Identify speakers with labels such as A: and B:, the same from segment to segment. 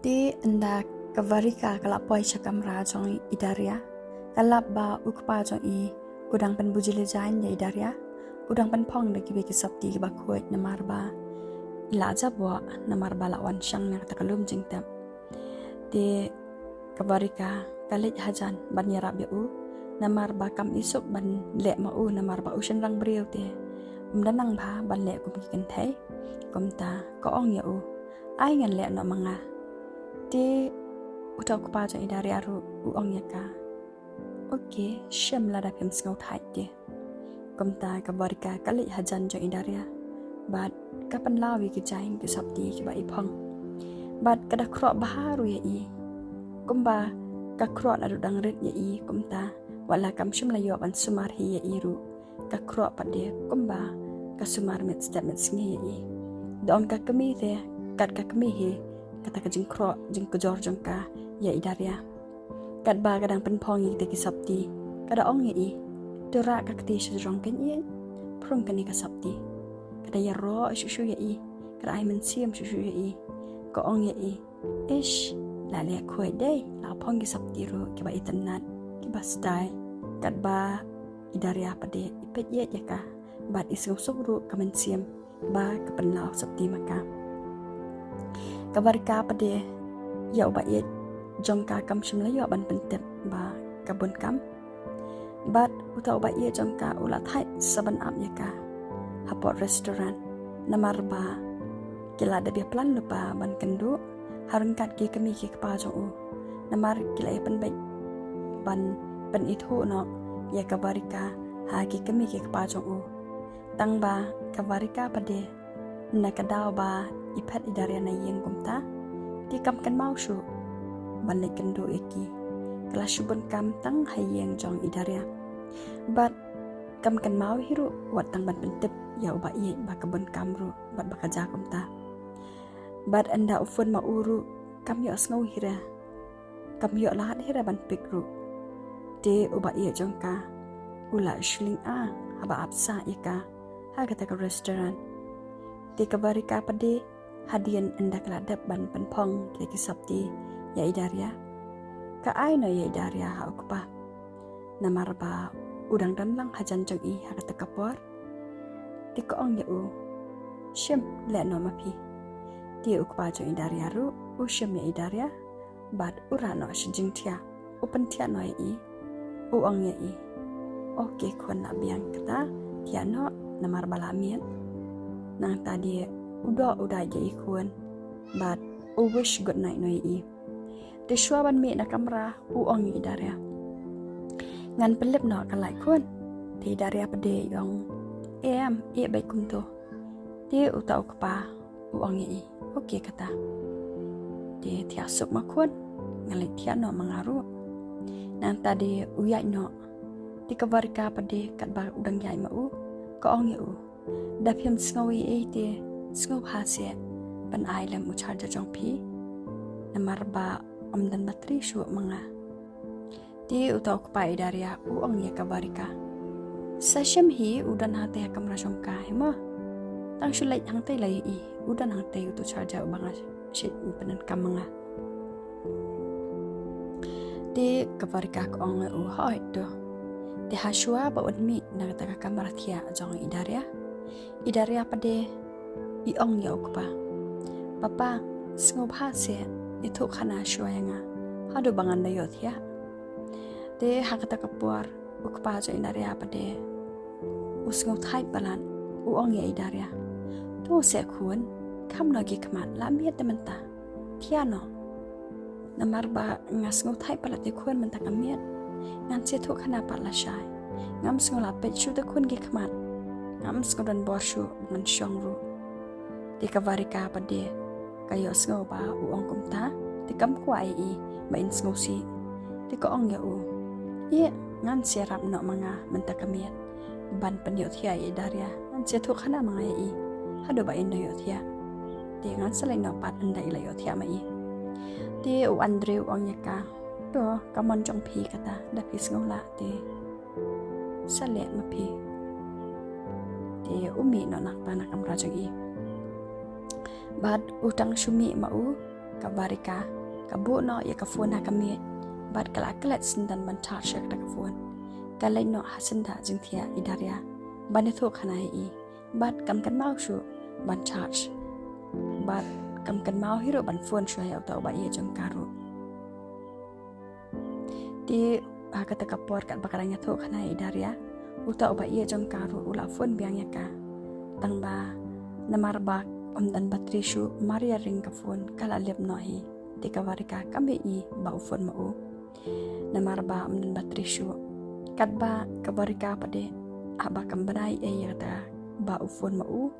A: Di anda kavarika kalap poi cakam rajong idaria kalap ba ukpa jong i udang pen bujile jain ya idaria udang pen pong de kibe kisapti ba kuat namar ba ila jabwa namar ba lawan syang nak takalum jingtam di kavarika kalit hajan ban yarab ya u namar ba kam isuk ban le ma u namar ba ushan rang beriu te danang ba ban le kum kiken thai kum ta ko ong ya u ai ngan le no manga di utak kupa jong idari aru uong yaka oke syam lada pem sngau thai de komta kabarika kali hajan jong idari bat kapan lawi ki jain ki sabti ki ba ipong bat kada kro baharu ya i kumba ka kro adu dangret ya i kumta wala kam syam la yo ban sumar hi ya iru ka kro pade kumba ka sumar met step met sngi ya i don ka kami de kat ka kami hi kata ka jing kro jing ko jor jong ka ya idaria kat ba kadang pen pong yi te ki sabti kada ong yi dora ka kti shi jong ken yi prong kan ni ka sabti kada ya ro shu ya i kada ai men siam shu ya i ko ong ya i ish la le khoi dei la pong ki sabti ro ki ba itanat ki ba style kat ba idaria pade ipet ye ya ka bat isung sobru ka men siam ba ka pen lao sabti maka kabarika pade ya ba ye jongka kam shimla yo ban pentep ba kabun kam bat uta ba ye jongka ula thai saban am yaka hapot restaurant namar ba kila da be plan lupa ban kendu harengkat ki kami ki pa jo u namar kila e pen ban pen itu no ya kabarika ha ki kami ki pa jo u tang ba kabarika pade nakadaw ba ipat idaria na yeng kumta di kam kan mau shu ban kendo eki kala shubun kam tang hayeng jong idaria bat kam kan mau hiru wat tang ban pentep ya uba ye ba kabun kamru bat bakaja kumta bat anda ufun ma uru kam yo asngau hira kam yo lahat hira ban pikru de uba ye jong ka ula shling a haba apsa eka ha kata ka restaurant di kabarika pade hadian anda keladap ban penpong kiki sabti ya idaria ka ai no ya idaria ha ukpa namar ba udang dan lang hajan jong i ha kata kapor di ko ong ya u syem le no mapi di ukpa jong idaria ru u syem ya idaria bat ura no shijing tia upen tia no ya i u ong ya i oke kon na biang kata tia no namar balamian nang tadi udah jadi kuan but wish good night no i te shwa ban me na kamera u ong i daria ngan pelip no kalai kuan ti daria pede yong em e bai kum to ti utau kpa u ong i oke kata ti tia sup ma kuan ngalai tia no mangaru nang tadi uyai no ti kabarika pede kat ba udang yai ma u ko ong i u dapyam sngawi ate sngaw hase pan ailam uchar jong pi namar ba amdan batri shu manga ti utau kpai daria u ong ya kabarika sasham hi udan hate kamra jong ka hema tang shulai hang tai lai i udan hang tai utu charja banga shit panan kamanga ti kabarika ko ong u hoi do ti hashua ba udmi na ta kamra thia jong idaria pade i ong ya ukpa papa sngob ha se itu khana shwayanga hadu bangan da yot ya de hakata kapur ukpa jo idaria pade usngop thai balan u ong ya idaria to se khun kham no gi kmat la miet menta thiano namar ba ngasngop thai palate khun menta kamiet ngan se thu khana patla shai ngam sngola pe chu da khun gi kmat ngam skodan borshu ngan shongru di kavarika pade kayo sngo ba u ong kumta di kam kwai i ba in sngo si di ko ong ya u ye ngan serap no manga menta kamiet ban penyo thia i daria ngan se thu khana manga i hado ba in yo thia di ngan salai no pat anda ila yo thia ma i di u andre u ong ya ka to kamon jong phi kata da phi sngo la di salet ma phi di umi no nak panak am rajang i bad utang shumi ma u kabarika kabu no ya kafun hakami bat kala kelet sindan ban charge ka kafun kalai no hasenda jingthia idaria banetho khanai I bat kam kan mau shu ban charge bat kam kan mau hiro ban phone shu ya ta ba ye jong karu di hakata kapor kat bakaranya tho khanai idaria uta ba ye jong karu ula phone biang ya ka tangba namar ba dan bateri shu maria ring ka phone kala lep no hi di kawarika kami I ba phone mau namar ba dan bateri shu kat ba kawarika pade aba kambanai e yata ba phone mau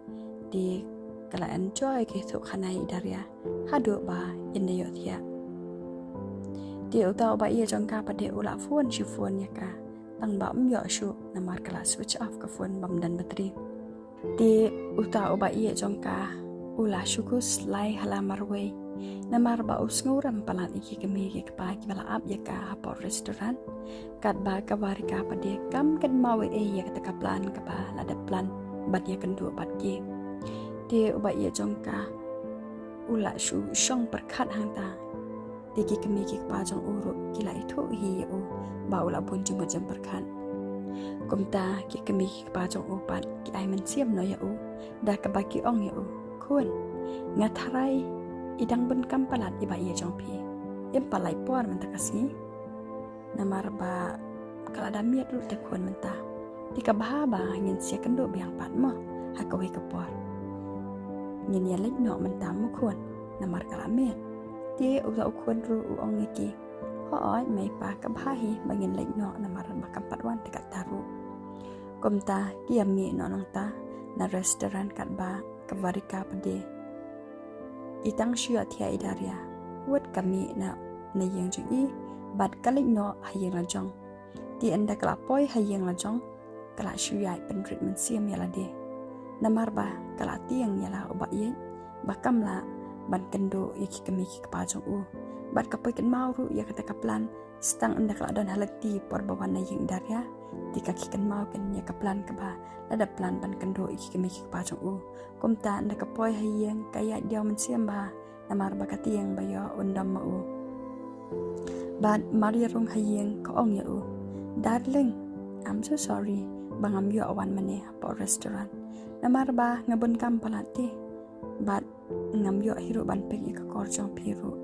A: di kala enjoy ke thu khanai daria hadu ba inyo thia di uta ba ye jong ka pade ula phone shi phone ya ka tang ba yo shu namar kala switch off ka phone bam dan bateri di uta ba ye jong ka ula shukus lai halamarwe namar ba usnguram palan iki kemi ke pa ki bala ab ya ka hapo restaurant kat ba kawarika pade kam kan mawe e ya ka plan ka ba lada plan bat ya kendu bat ki di ba ye jong ka ula shu shong perkhat hang ta di ki kemi ki pa jong uru kila itu hi u ba ula bun jum jam perkhat kumta ki kemi ki pa jong upat ki ai men siam no ya u da ka ba ki ong ya u kun ngatharai idang bun kampalat iba ye jong pi im palai por menta kasi namar ba kala da miat ru te kun menta tika ba ngin sia kendo biang pat mo hakawi ka por ngin ya lek no menta mu kun namar kala miat ti u za kun ru u ong iki ho oi mai pa ka ba hi bangin lek no namar ba kampat wan tika taru kumta ki ami no nang ta na restaurant kat ba kawarika pade itang shia thia idaria wat kami na yang jung I bat kalik no hayeng la jong ti anda kala poi hayeng la jong kala shia pen treatment siam yala de namar ba kala tiang yala oba ye bakam la ban kendo iki kami ki pa jong u bat ka poi kan mau ru ya kata kaplan stang anda kala don halakti por bawan na yang daria ti ka ki kan mau kan ya kaplan ka ba lada plan ban kendo iki kami ki pa jong u kumta anda ka poi hayeng kaya dia men siam ba namar ba katiang ba yo undam mau bat maria rong hayeng ko ong ya u darling I'm so sorry bangam yo awan mane po restaurant namar ba ngabon kam palati bat ngam yo hiro ban pek ka kor jong piru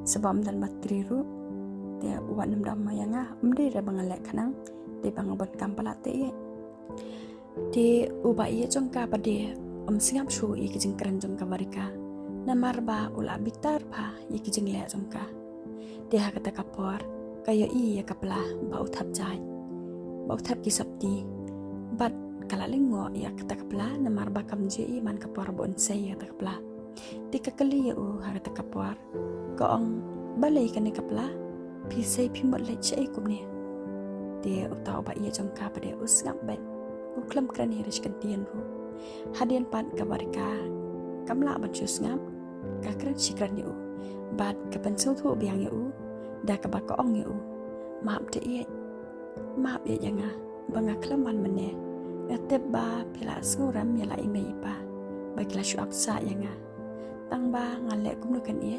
A: sebab dan batri ru te wan nam dam mayanga mde ra bangalek khanang te bangabon kam palati te uba ye jong ka pade singap shu I kijing kran jong ka warika namar ba ula bitar ba ye kijing le jong ka te ha kata kapor kaya I ya kapla ba uthap jai ba uthap ki sapti bat kala lingo ya kata kapla namar ba kam je I man kapor bon se ya kata kapla te kakali ya u ha kata kapor ko ong balai kan kapla pi sei pi mot le che kum ne te uta ba ye jong ka pade usngap bet uklam kran hirish kan tien ru hadian pat kabarika kamla ban chus ngam ka kran shikran yu bat ka ban so thu biang yu da ka ba ko ong yu map te ye yanga banga klaman mane ate ba pila skuram yala imei pa ba kla shu apsa yanga tang ba ngale kum kan ye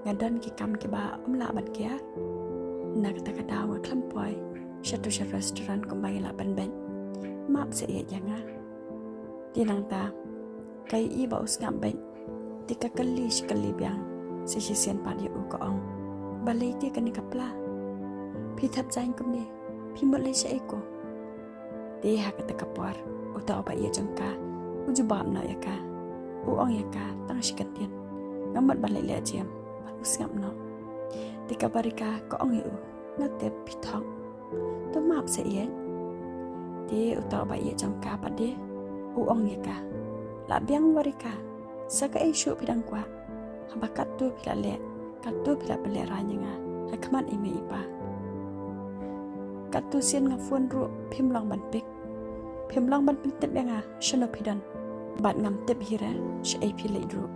A: ngadan ki kam ki ba umla ban kya na ka ka dawa klam poi shatu sha restaurant kum ba yala ban ben map se ye yanga tinang ta kai I ba usngam ben tika kali shkali biang si sian pa yu ko ong balai ti kan kapla pi thap jain kum ne pi mot le se ko te ha ka ta kapar uta ba ye jong ka uju bam na ya ka u ong ya ka tang shikan tian ngamat balai le jam ba usngam no tika barika ko ong yu na te pi thong to map se ye te uta ba ye jong ka pa de u ong ya ka la biang warika saka isu pidang kwa habakat tu pila le katu pila pele ranya hakman ime ipa katu sien nga phone ru phimlang ban pik tep nga shano pidan bat ngam tep hira she ai pile ru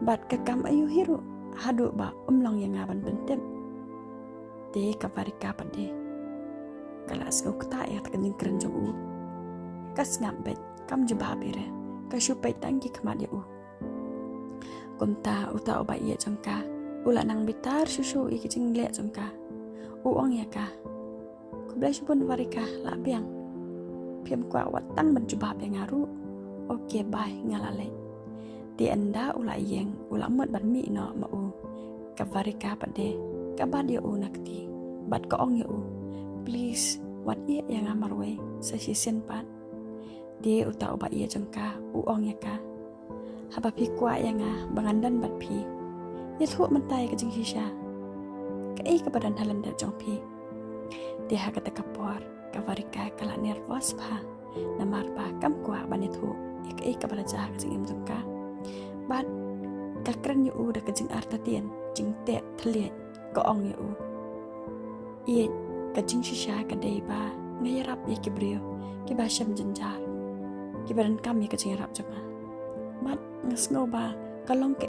A: bat kakam ayu hiru hadu ba umlang yang ban tep te kavarika pade kalas ngukta ya takaning keren jong u kas ngam bet kam jubha bire ka shupai tangi khamade u kumta uta oba iya jongka ula nang bitar susu iki jing le jongka uong ya ka ku blai pun warika la biang piam kwa watang mencoba bengaru oke bai ngalale di enda ula yeng ula mot ban mi no ma u ka warika pade ka bad ya u nakti bad ko ong ya u please wat iya yang amarwe sa sisen pat dia uta oba iya jongka uong ya ka haba pi kwa yang bangandan bat pi ya thu mentai ke jing hisha ka ka badan halan da jong pi dia kata kapor ka warika kala nervous pa namar pa kam kwa ban thu ka bala ja ke jing im jongka bat ka kran yu u da ke jing arta tien jing te thlie ko ong yu i ka jing hisha ka dei ba ngayarap ye ki brio ki ba sham janjar ki badan kami ka jing rap janga mat ngasngo ba kalong ka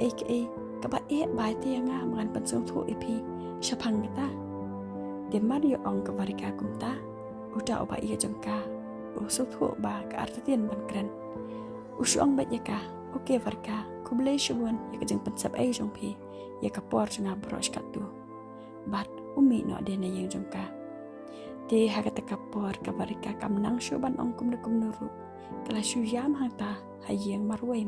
A: ka ba bai ti nga mangan pansung thu ipi shapang kita de mario ong ka warika kumta uta oba iya jongka usuk thu ba ka artien ban kren usyong ba ka oke warka kublai shubun ya ka jing pansap ai jong pi ya ka por janga brosh katu bat umi no de na yang jongka de hakata ka por ka warika kam nang shuban ong kum nuru kala shu yam hangta hayeng marwai